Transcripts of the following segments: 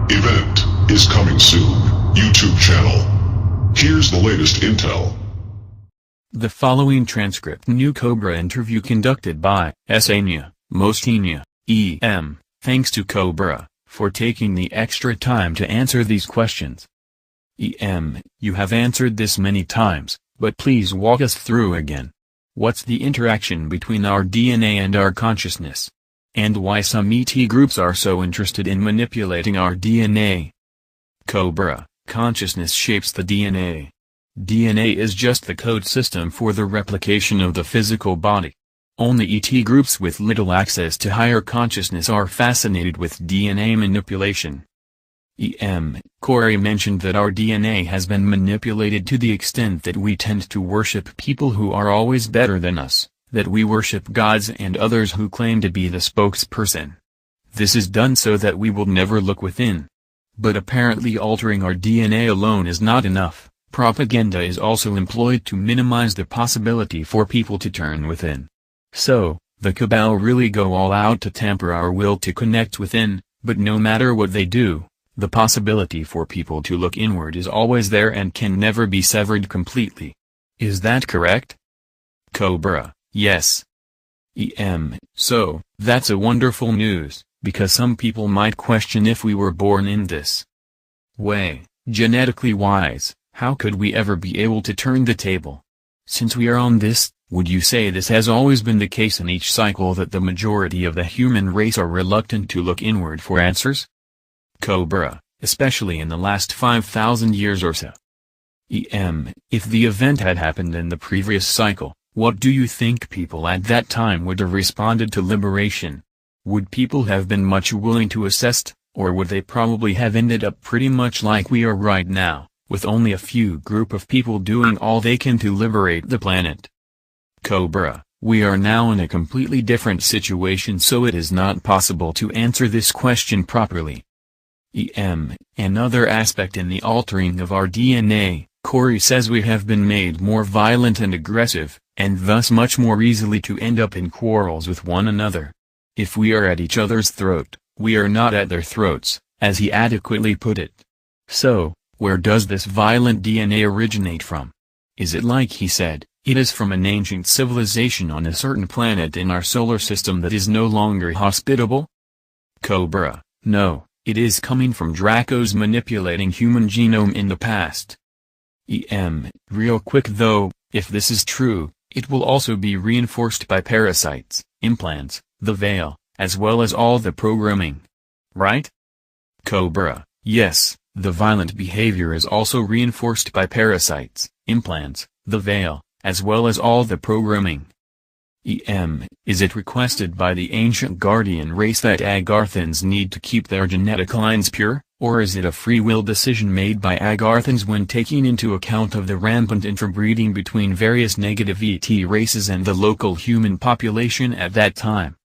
Event is coming soon. YouTube channel. Here's the latest intel. The following transcript new Cobra interview conducted by Essayenya Mosteenya, EM. Thanks to Cobra for taking the extra time to answer these questions. EM, you have answered this many times, but please walk us through again. What's the interaction between our DNA and our consciousness? And why some ET groups are so interested in manipulating our DNA? Cobra, consciousness shapes the DNA. DNA is just the code system for the replication of the physical body. Only ET groups with little access to higher consciousness are fascinated with DNA manipulation. EM, Corey mentioned that our DNA has been manipulated to the extent that we tend to worship people who are always better than us, that we worship gods and others who claim to be the spokesperson. This is done so that we will never look within. But apparently altering our DNA alone is not enough. Propaganda is also employed to minimize the possibility for people to turn within. So, the cabal really go all out to tamper our will to connect within, but no matter what they do, the possibility for people to look inward is always there and can never be severed completely. Is that correct? Cobra, yes. EM, so, that's a wonderful news, because some people might question if we were born in this way, genetically wise, how could we ever be able to turn the table? Since we are on this, would you say this has always been the case in each cycle that the majority of the human race are reluctant to look inward for answers? Cobra, especially in the last 5,000 years or so. EM, if the event had happened in the previous cycle, what do you think people at that time would have responded to liberation? Would people have been much willing to assist, or would they probably have ended up pretty much like we are right now, with only a few group of people doing all they can to liberate the planet? Cobra, we are now in a completely different situation, so it is not possible to answer this question properly. EM, another aspect in the altering of our DNA, Corey says we have been made more violent and aggressive, and thus much more easily to end up in quarrels with one another. If we are at each other's throat, we are not at their throats, as he adequately put it. So, where does this violent DNA originate from? Is it like he said, it is from an ancient civilization on a certain planet in our solar system that is no longer hospitable? Cobra, no, it is coming from Dracos manipulating human genome in the past. EM, real quick though, if this is true, it will also be reinforced by parasites, implants, the veil, as well as all the programming. Right? Cobra, yes. The violent behavior is also reinforced by parasites, implants, the veil, as well as all the programming. EM, is it requested by the ancient guardian race that Agarthans need to keep their genetic lines pure, or is it a free will decision made by Agarthans when taking into account of the rampant interbreeding between various negative ET races and the local human population at that time?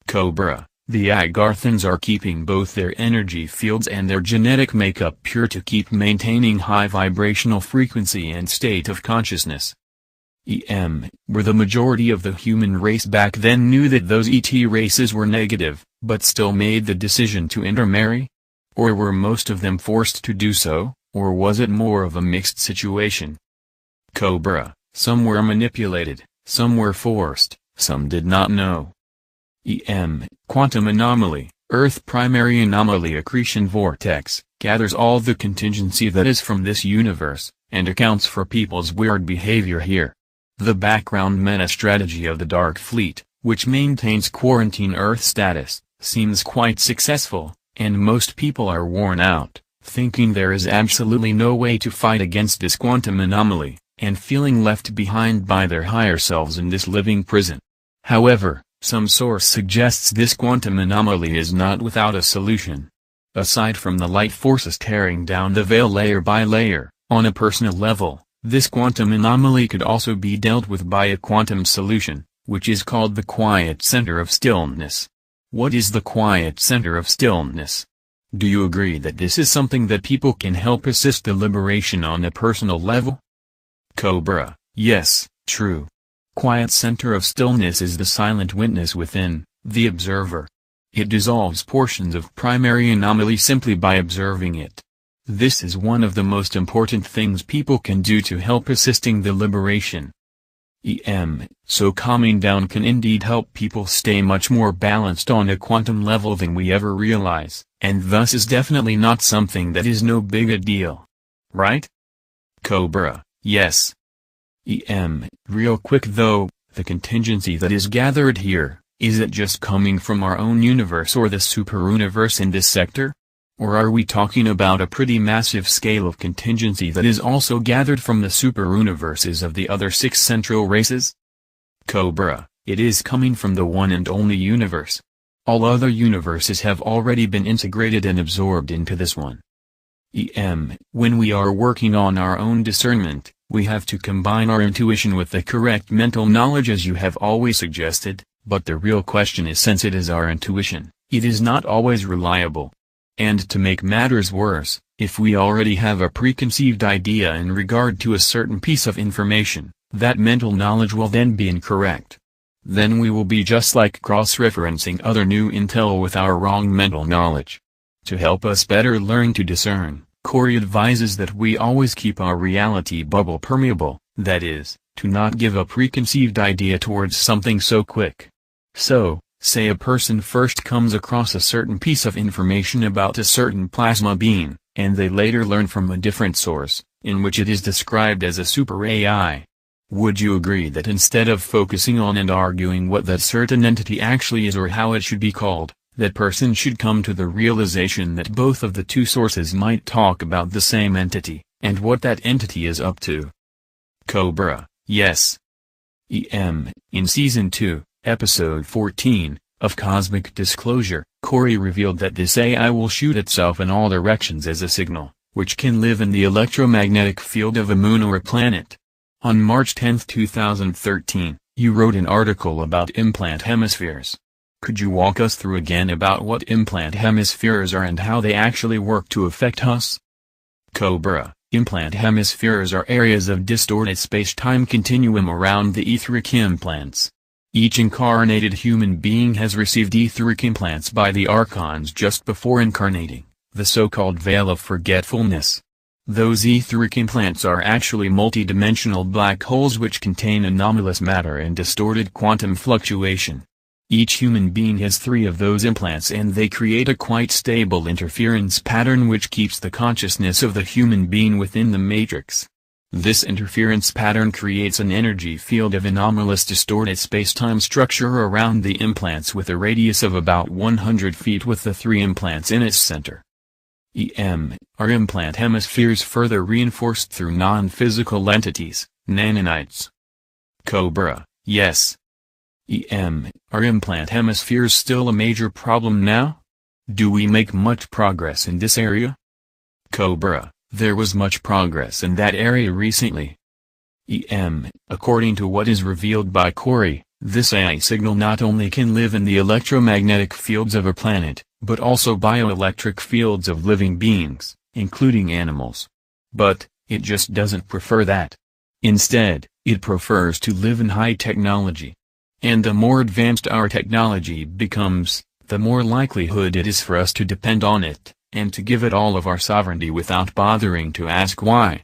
Cobra, the Agarthans are keeping both their energy fields and their genetic makeup pure to keep maintaining high vibrational frequency and state of consciousness. EM, where the majority of the human race back then knew that those ET races were negative, but still made the decision to intermarry? Or were most of them forced to do so, or was it more of a mixed situation? Cobra, some were manipulated, some were forced, some did not know. EM, quantum anomaly, Earth primary anomaly accretion vortex, gathers all the contingency that is from this universe, and accounts for people's weird behavior here. The background meta strategy of the Dark Fleet, which maintains quarantine Earth status, seems quite successful, and most people are worn out, thinking there is absolutely no way to fight against this quantum anomaly, and feeling left behind by their higher selves in this living prison. However, some source suggests this quantum anomaly is not without a solution. Aside from the light forces tearing down the veil layer by layer, on a personal level, this quantum anomaly could also be dealt with by a quantum solution, which is called the quiet center of stillness. What is the quiet center of stillness? Do you agree that this is something that people can help assist the liberation on a personal level? Cobra, yes, true. Quiet center of stillness is the silent witness within, the observer. It dissolves portions of primary anomaly simply by observing it. This is one of the most important things people can do to help assisting the liberation. So calming down can indeed help people stay much more balanced on a quantum level than we ever realize, and thus is definitely not something that is no big a deal. Right? Cobra, yes. Real quick though, the contingency that is gathered here, is it just coming from our own universe or the superuniverse in this sector? Or are we talking about a pretty massive scale of contingency that is also gathered from the superuniverses of the other 6 central races? Cobra, it is coming from the one and only universe. All other universes have already been integrated and absorbed into this one. When we are working on our own discernment, we have to combine our intuition with the correct mental knowledge as you have always suggested, but the real question is, since it is our intuition, it is not always reliable. And to make matters worse, if we already have a preconceived idea in regard to a certain piece of information, that mental knowledge will then be incorrect. Then we will be just like cross-referencing other new intel with our wrong mental knowledge. To help us better learn to discern, Corey advises that we always keep our reality bubble permeable, that is, to not give a preconceived idea towards something so quick. So, say a person first comes across a certain piece of information about a certain plasma being, and they later learn from a different source, in which it is described as a super AI. Would you agree that instead of focusing on and arguing what that certain entity actually is or how it should be called, that person should come to the realization that both of the two sources might talk about the same entity, and what that entity is up to? Cobra, yes. In Season 2, Episode 14, of Cosmic Disclosure, Corey revealed that this AI will shoot itself in all directions as a signal, which can live in the electromagnetic field of a moon or a planet. On March 10, 2013, you wrote an article about implant hemispheres. Could you walk us through again about what implant hemispheres are and how they actually work to affect us? Cobra, implant hemispheres are areas of distorted space-time continuum around the etheric implants. Each incarnated human being has received etheric implants by the archons just before incarnating, the so-called veil of forgetfulness. Those etheric implants are actually multidimensional black holes which contain anomalous matter and distorted quantum fluctuation. Each human being has 3 of those implants and they create a quite stable interference pattern which keeps the consciousness of the human being within the matrix. This interference pattern creates an energy field of anomalous distorted space-time structure around the implants with a radius of about 100 feet with the 3 implants in its center. Are implant hemispheres further reinforced through non-physical entities, nanonites? Cobra, yes. Are implant hemispheres still a major problem now? Do we make much progress in this area? Cobra, there was much progress in that area recently. According to what is revealed by Corey, this AI signal not only can live in the electromagnetic fields of a planet, but also bioelectric fields of living beings, including animals. But, it just doesn't prefer that. Instead, it prefers to live in high technology. And the more advanced our technology becomes, the more likelihood it is for us to depend on it, and to give it all of our sovereignty without bothering to ask why.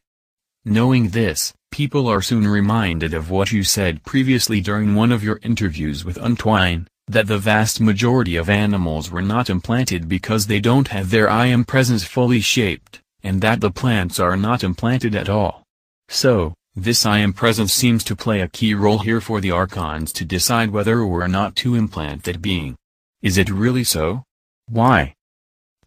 Knowing this, people are soon reminded of what you said previously during one of your interviews with Untwine, that the vast majority of animals were not implanted because they don't have their I am presence fully shaped, and that the plants are not implanted at all. So, this I am presence seems to play a key role here for the archons to decide whether or not to implant that being. Is it really so? Why?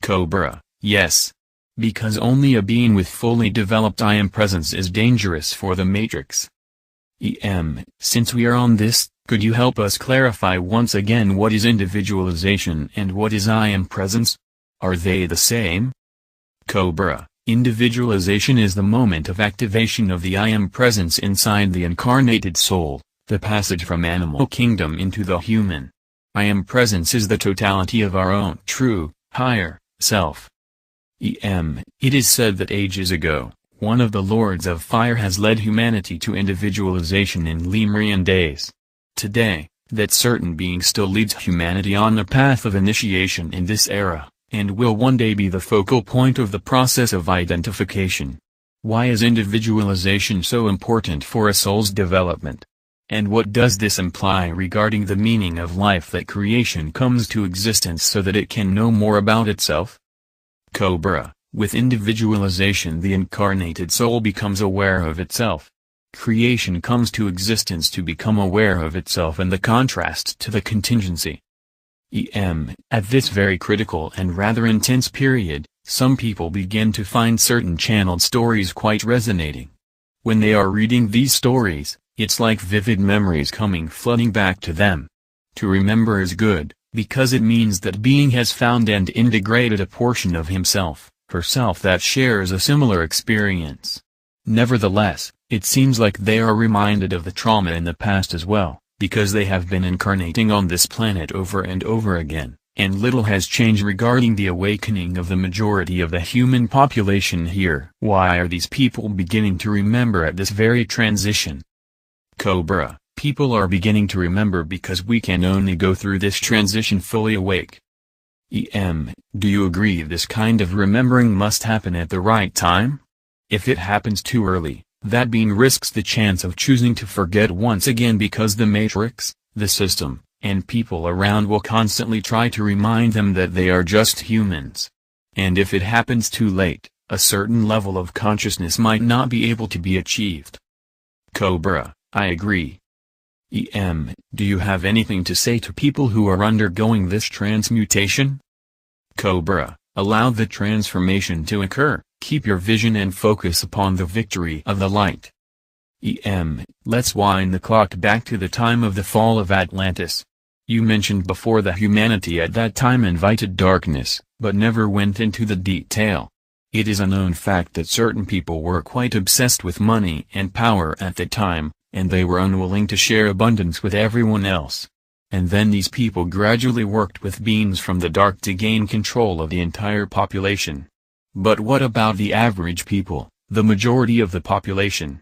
Cobra, yes. Because only a being with fully developed I am presence is dangerous for the matrix. Since we are on this, could you help us clarify once again what is individualization and what is I am presence? Are they the same? Cobra, individualization is the moment of activation of the I am presence inside the incarnated soul, the passage from animal kingdom into the human. I am presence is the totality of our own true, higher, self. It is said that ages ago, one of the Lords of Fire has led humanity to individualization in Lemurian days. Today, that certain being still leads humanity on the path of initiation in this era, and will one day be the focal point of the process of identification. Why is individualization so important for a soul's development? And what does this imply regarding the meaning of life, that creation comes to existence so that it can know more about itself? Cobra, with individualization the incarnated soul becomes aware of itself. Creation comes to existence to become aware of itself and the contrast to the contingency. At this very critical and rather intense period, some people begin to find certain channeled stories quite resonating. When they are reading these stories, it's like vivid memories coming flooding back to them. To remember is good, because it means that being has found and integrated a portion of himself, herself that shares a similar experience. Nevertheless, it seems like they are reminded of the trauma in the past as well, because they have been incarnating on this planet over and over again, and little has changed regarding the awakening of the majority of the human population here. Why are these people beginning to remember at this very transition? Cobra, people are beginning to remember because we can only go through this transition fully awake. Do you agree this kind of remembering must happen at the right time? If it happens too early, that being risks the chance of choosing to forget once again, because the matrix, the system, and people around will constantly try to remind them that they are just humans. And if it happens too late, a certain level of consciousness might not be able to be achieved. Cobra, I agree. Do you have anything to say to people who are undergoing this transmutation? Cobra, allow the transformation to occur, keep your vision and focus upon the victory of the light. Let's wind the clock back to the time of the fall of Atlantis. You mentioned before that humanity at that time invited darkness, but never went into the detail. It is a known fact that certain people were quite obsessed with money and power at the time, and they were unwilling to share abundance with everyone else. And then these people gradually worked with beings from the dark to gain control of the entire population. But what about the average people, the majority of the population?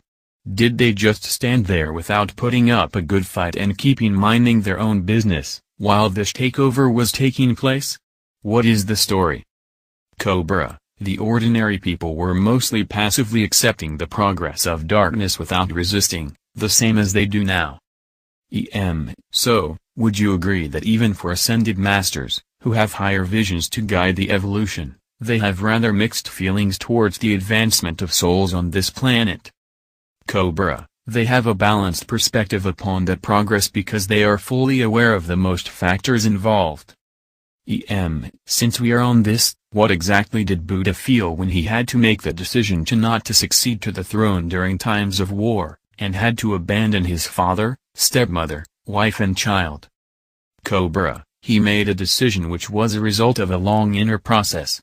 Did they just stand there without putting up a good fight and keeping minding their own business, while this takeover was taking place? What is the story? Cobra, the ordinary people were mostly passively accepting the progress of darkness without resisting, the same as they do now. So, would you agree that even for ascended masters, who have higher visions to guide the evolution, they have rather mixed feelings towards the advancement of souls on this planet? Cobra, they have a balanced perspective upon that progress because they are fully aware of the most factors involved. Since we are on this, what exactly did Buddha feel when he had to make the decision to not to succeed to the throne during times of war, and had to abandon his father, stepmother, wife and child? Cobra, he made a decision which was a result of a long inner process.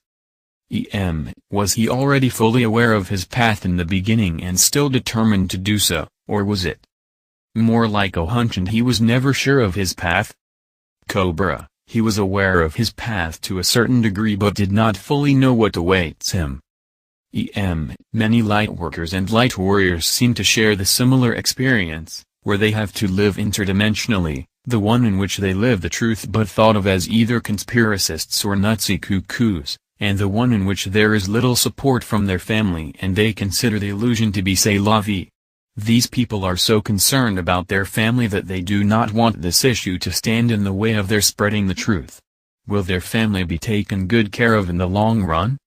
Was he already fully aware of his path in the beginning and still determined to do so, or was it more like a hunch and he was never sure of his path? Cobra, he was aware of his path to a certain degree but did not fully know what awaits him. Many lightworkers and light warriors seem to share the similar experience, where they have to live interdimensionally, the one in which they live the truth but thought of as either conspiracists or nutsy cuckoos, and the one in which there is little support from their family and they consider the illusion to be c'est la vie. These people are so concerned about their family that they do not want this issue to stand in the way of their spreading the truth. Will their family be taken good care of in the long run?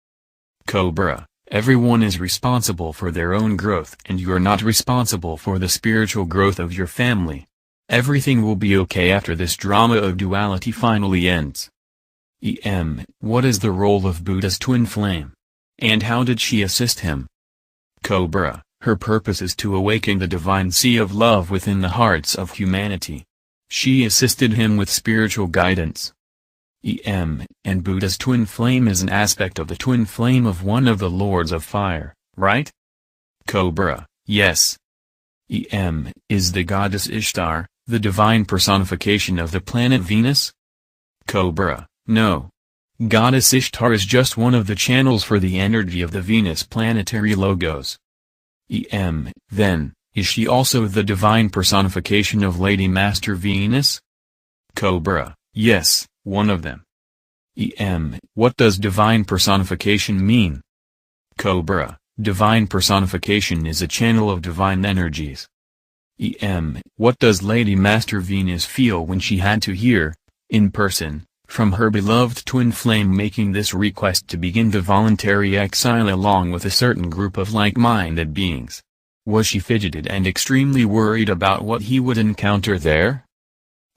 Cobra, everyone is responsible for their own growth and you are not responsible for the spiritual growth of your family. Everything will be okay after this drama of duality finally ends. What is the role of Buddha's twin flame? And how did she assist him? Cobra, her purpose is to awaken the divine sea of love within the hearts of humanity. She assisted him with spiritual guidance. And Buddha's twin flame is an aspect of the twin flame of one of the lords of fire, right? Cobra, yes. Is the goddess Ishtar, the divine personification of the planet Venus? Cobra, no. Goddess Ishtar is just one of the channels for the energy of the Venus planetary logos. Then, is she also the divine personification of Lady Master Venus? Cobra: yes, one of them. What does divine personification mean? Cobra: divine personification is a channel of divine energies. What does Lady Master Venus feel when she had to hear, in person, from her beloved twin flame making this request to begin the voluntary exile along with a certain group of like-minded beings? Was she fidgeted and extremely worried about what he would encounter there?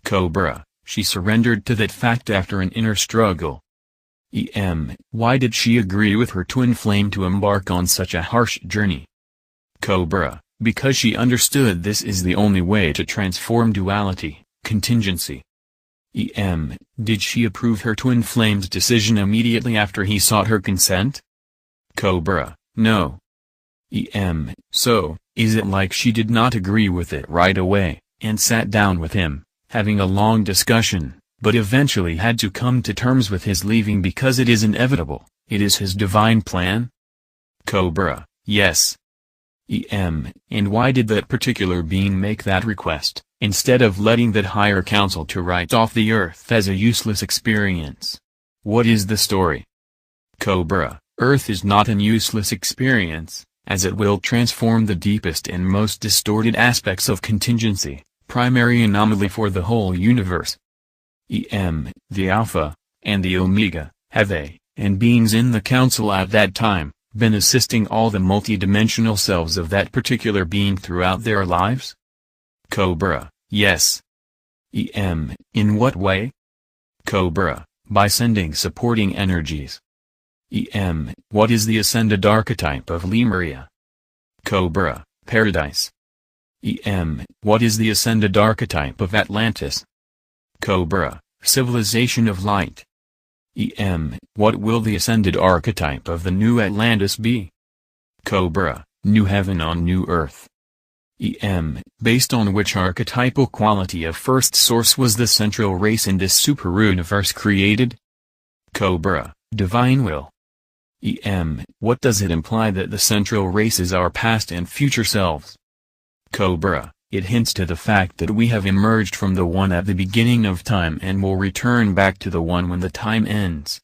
Cobra: she surrendered to that fact after an inner struggle. Why did she agree with her twin flame to embark on such a harsh journey? Cobra: because she understood this is the only way to transform duality, contingency. Did she approve her twin flame's decision immediately after he sought her consent? Cobra: no. So, is it like she did not agree with it right away, and sat down with him, having a long discussion, but eventually had to come to terms with his leaving because it is inevitable, it is his divine plan? Cobra: yes. And why did that particular being make that request, instead of letting that higher council to write off the earth as a useless experience? What is the story? Cobra: Earth is not an useless experience, as it will transform the deepest and most distorted aspects of contingency, primary anomaly for the whole universe. The Alpha, and the Omega, have they, and beings in the council at that time, been assisting all the multidimensional selves of that particular being throughout their lives? Cobra: yes. In what way? Cobra: by sending supporting energies. What is the ascended archetype of Lemuria? Cobra: paradise. What is the ascended archetype of Atlantis? Cobra: civilization of light. What will the ascended archetype of the new Atlantis be? Cobra: new heaven on new earth. Based on which archetypal quality of first source was the central race in this super-universe created? Cobra: divine will. What does it imply that the central race is our past and future selves? Cobra: it hints to the fact that we have emerged from the one at the beginning of time and will return back to the one when the time ends.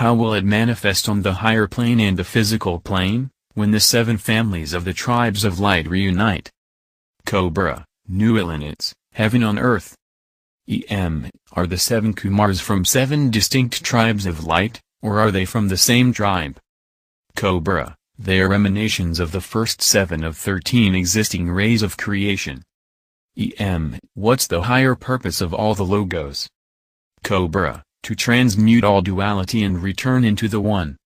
How will it manifest on the higher plane and the physical plane, when the 7 families of the tribes of light reunite? Cobra: new planets, heaven on earth. Are the 7 Kumars from 7 distinct tribes of light, or are they from the same tribe? Cobra: they are emanations of the first 7 of 13 existing rays of creation. What's the higher purpose of all the logos? Cobra: to transmute all duality and return into the one.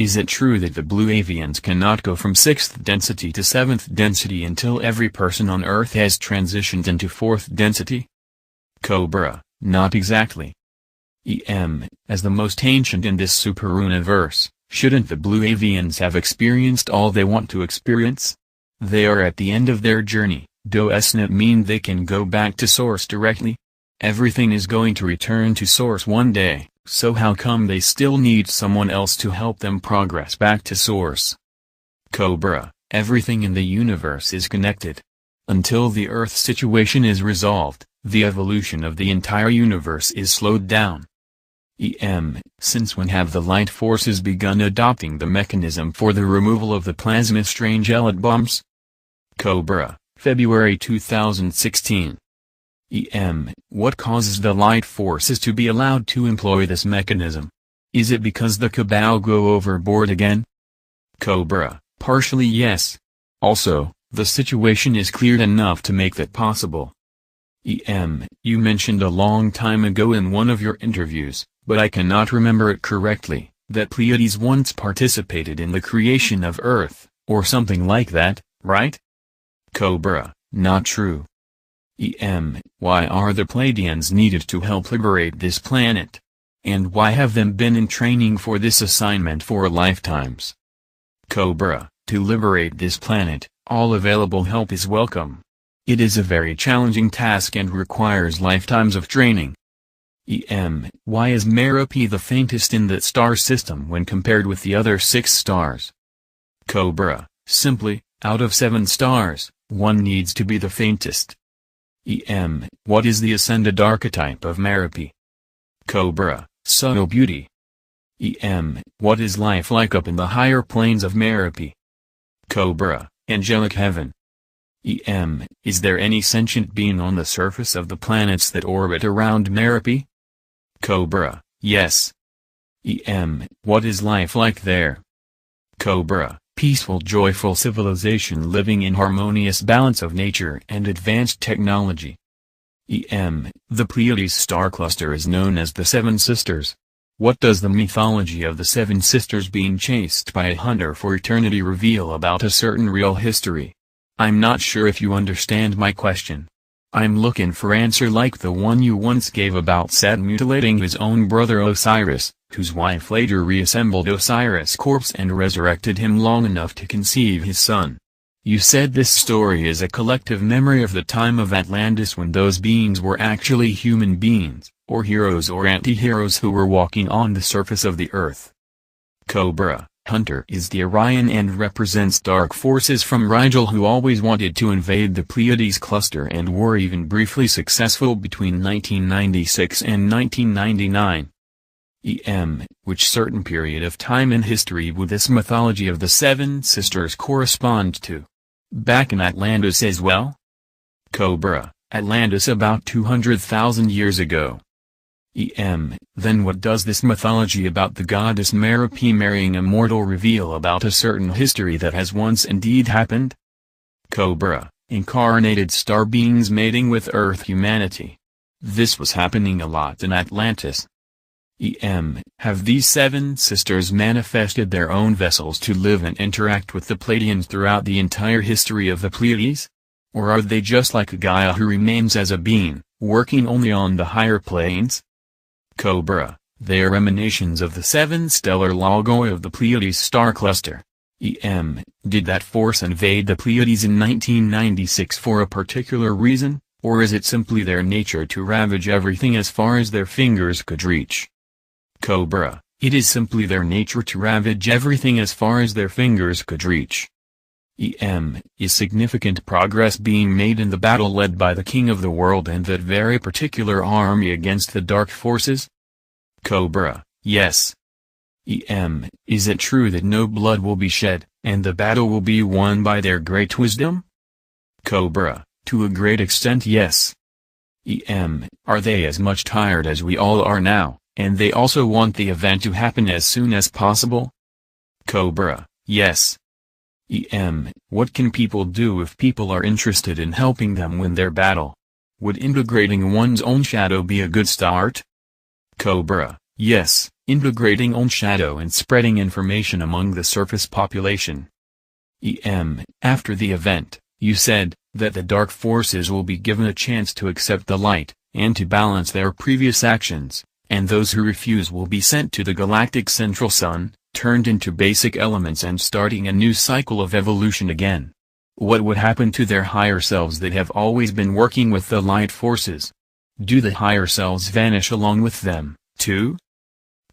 Is it true that the blue avians cannot go from 6th density to 7th density until every person on Earth has transitioned into 4th density? Cobra: not exactly. As the most ancient in this super-universe, shouldn't the blue avians have experienced all they want to experience? They are at the end of their journey. Doesn't it mean they can go back to source directly? Everything is going to return to source one day, so how come they still need someone else to help them progress back to source? Cobra: everything in the universe is connected. Until the Earth situation is resolved, the evolution of the entire universe is slowed down. Since when have the light forces begun adopting the mechanism for the removal of the plasma strangelet bombs? Cobra: February 2016. What causes the light forces to be allowed to employ this mechanism? Is it because the cabal go overboard again? Cobra: partially yes. Also, the situation is cleared enough to make that possible. You mentioned a long time ago in one of your interviews, but I cannot remember it correctly, that Pleiades once participated in the creation of Earth, or something like that, right? Cobra: not true. Why are the Pleiadians needed to help liberate this planet? And why have them been in training for this assignment for lifetimes? Cobra: to liberate this planet, all available help is welcome. It is a very challenging task and requires lifetimes of training. Why is Merope the faintest in that star system when compared with the other 6 stars? Cobra: simply, out of 7 stars, one needs to be the faintest. What is the ascended archetype of Merope? Cobra, subtle beauty. What is life like up in the higher planes of Merope? Cobra, angelic heaven. Is there any sentient being on the surface of the planets that orbit around Merope? Cobra, yes. What is life like there? Cobra, peaceful, joyful civilization living in harmonious balance of nature and advanced technology. The Pleiades star cluster is known as the Seven Sisters. What does the mythology of the Seven Sisters being chased by a hunter for eternity reveal about a certain real history? I'm not sure if you understand my question. I'm looking for answer like the one you once gave about Set mutilating his own brother Osiris, whose wife later reassembled Osiris' corpse and resurrected him long enough to conceive his son. You said this story is a collective memory of the time of Atlantis when those beings were actually human beings, or heroes or anti-heroes who were walking on the surface of the earth. Cobra, hunter is the Orion and represents dark forces from Rigel who always wanted to invade the Pleiades cluster and were even briefly successful between 1996 and 1999. Which certain period of time in history would this mythology of the Seven Sisters correspond to? Back in Atlantis as well? Cobra, Atlantis about 200,000 years ago. Then what does this mythology about the goddess Merope marrying a mortal reveal about a certain history that has once indeed happened? Cobra, incarnated star beings mating with Earth humanity. This was happening a lot in Atlantis. Have these Seven Sisters manifested their own vessels to live and interact with the Pleiadians throughout the entire history of the Pleiades? Or are they just like Gaia who remains as a being, working only on the higher planes? Cobra, they are emanations of the seven stellar logoi of the Pleiades star cluster. Did that force invade the Pleiades in 1996 for a particular reason, or is it simply their nature to ravage everything as far as their fingers could reach? Cobra, it is simply their nature to ravage everything as far as their fingers could reach. Is significant progress being made in the battle led by the King of the World and that very particular army against the dark forces? Cobra, yes. Is it true that no blood will be shed, and the battle will be won by their great wisdom? Cobra, to a great extent yes. Are they as much tired as we all are now, and they also want the event to happen as soon as possible? Cobra, yes. What can people do if people are interested in helping them win their battle? Would integrating one's own shadow be a good start? Cobra, yes, integrating own shadow and spreading information among the surface population. After the event, you said that the dark forces will be given a chance to accept the light, and to balance their previous actions, and those who refuse will be sent to the galactic central sun, turned into basic elements and starting a new cycle of evolution again. What would happen to their higher selves that have always been working with the light forces? Do the higher selves vanish along with them, too?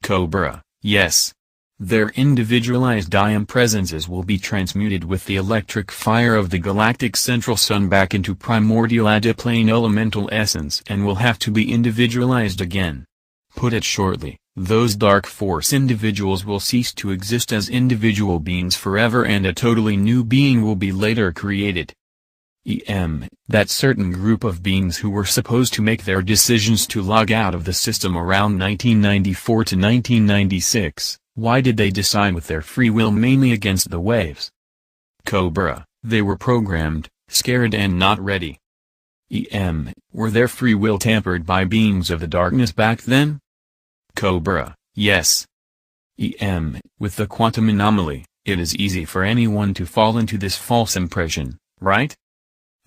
Cobra, yes. Their individualized I Am presences will be transmuted with the electric fire of the galactic central sun back into primordial adiplane elemental essence and will have to be individualized again. Put it shortly, those dark force individuals will cease to exist as individual beings forever and a totally new being will be later created. That certain group of beings who were supposed to make their decisions to log out of the system around 1994 to 1996, why did they decide with their free will mainly against the waves? Cobra, they were programmed, scared and not ready. Were their free will tampered by beings of the darkness back then? Cobra, yes. With the quantum anomaly, it is easy for anyone to fall into this false impression, right?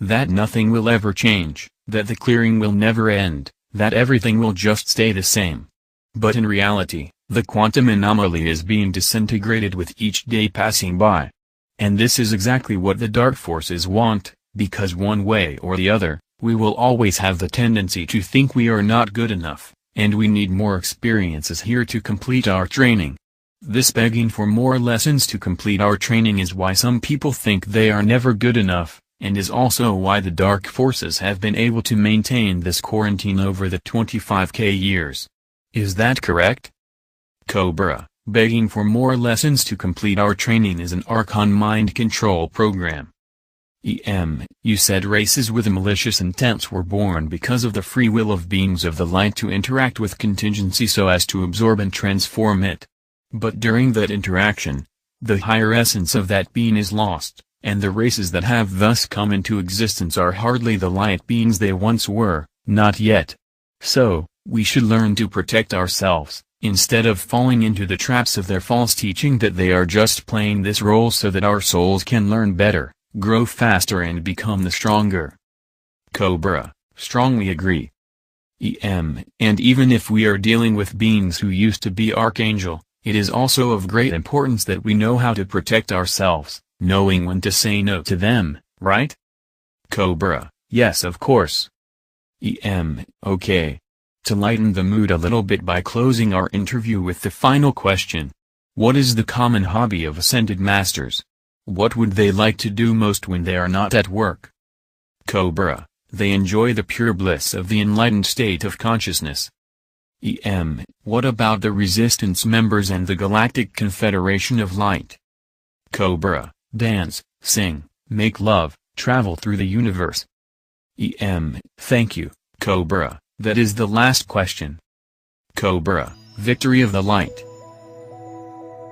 That nothing will ever change, that the clearing will never end, that everything will just stay the same. But in reality, the quantum anomaly is being disintegrated with each day passing by. And this is exactly what the dark forces want, because one way or the other, we will always have the tendency to think we are not good enough, and we need more experiences here to complete our training. This begging for more lessons to complete our training is why some people think they are never good enough, and is also why the dark forces have been able to maintain this quarantine over the 25k years. Is that correct? Cobra, begging for more lessons to complete our training is an Archon mind control program. You said races with malicious intents were born because of the free will of beings of the light to interact with contingency so as to absorb and transform it. But during that interaction, the higher essence of that being is lost, and the races that have thus come into existence are hardly the light beings they once were, not yet. So, we should learn to protect ourselves, instead of falling into the traps of their false teaching that they are just playing this role so that our souls can learn better, grow faster and become the stronger. Cobra, strongly agree. And even if we are dealing with beings who used to be Archangel, it is also of great importance that we know how to protect ourselves, knowing when to say no to them, right? Cobra, yes of course. Okay. To lighten the mood a little bit by closing our interview with the final question. What is the common hobby of Ascended Masters? What would they like to do most when they are not at work? Cobra, they enjoy the pure bliss of the enlightened state of consciousness. What about the Resistance members and the Galactic Confederation of Light? Cobra, dance, sing, make love, travel through the universe. Thank you, Cobra, that is the last question. Cobra, victory of the light.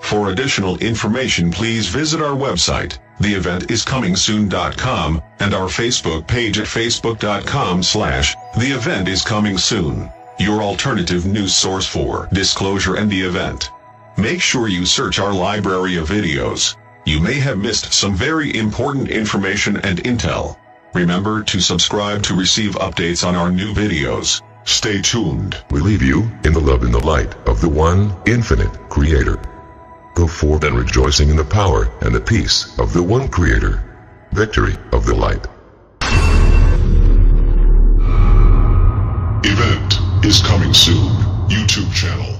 For additional information please visit our website, theeventiscomingsoon.com, and our Facebook page at facebook.com/theeventiscomingsoon, your alternative news source for disclosure and the event. Make sure you search our library of videos. You may have missed some very important information and intel. Remember to subscribe to receive updates on our new videos. Stay tuned. We leave you in the love and the light of the one infinite Creator. Go forth and rejoicing in the power and the peace of the one Creator. Victory of the light. Event is coming soon. YouTube channel.